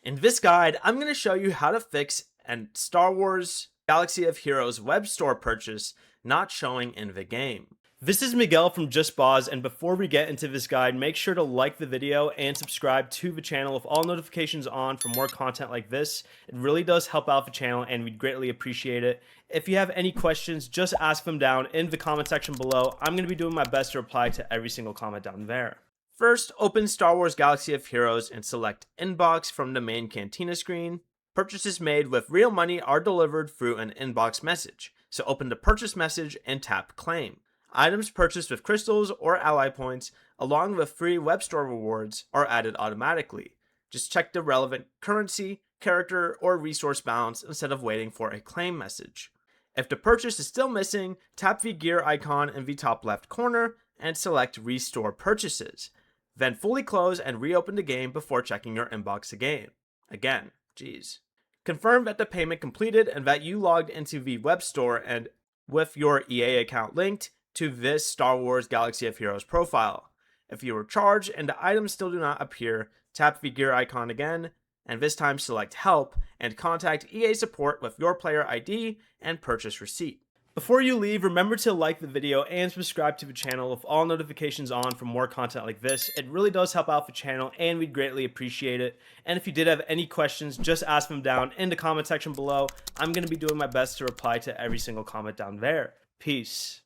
In this guide, I'm going to show you how to fix an Star Wars Galaxy of Heroes Web Store purchase not showing in the game. This is Miguel from JustBoz, and before we get into this guide, make sure to like the video and subscribe to the channel with all notifications on for more content like this. It really does help out the channel and we'd greatly appreciate it. If you have any questions, just ask them down in the comment section below. I'm going to be doing my best to reply to every single comment down there. First, open Star Wars Galaxy of Heroes and select Inbox from the main Cantina screen. Purchases made with real money are delivered through an inbox message, so open the purchase message and tap Claim. Items purchased with crystals or ally points, along with free web store rewards, are added automatically. Just check the relevant currency, character, or resource balance instead of waiting for a claim message. If the purchase is still missing, tap the gear icon in the top left corner and select Restore Purchases. Then fully close and reopen the game before checking your inbox again. Confirm that the payment completed and that you logged into the web store and with your EA account linked to this Star Wars Galaxy of Heroes profile. If you were charged and the items still do not appear, tap the gear icon again, and this time select Help and contact EA support with your player ID and purchase receipt. Before you leave, remember to like the video and subscribe to the channel with all notifications on for more content like this. It really does help out the channel and we'd greatly appreciate it. And if you did have any questions, just ask them down in the comment section below. I'm going to be doing my best to reply to every single comment down there. Peace.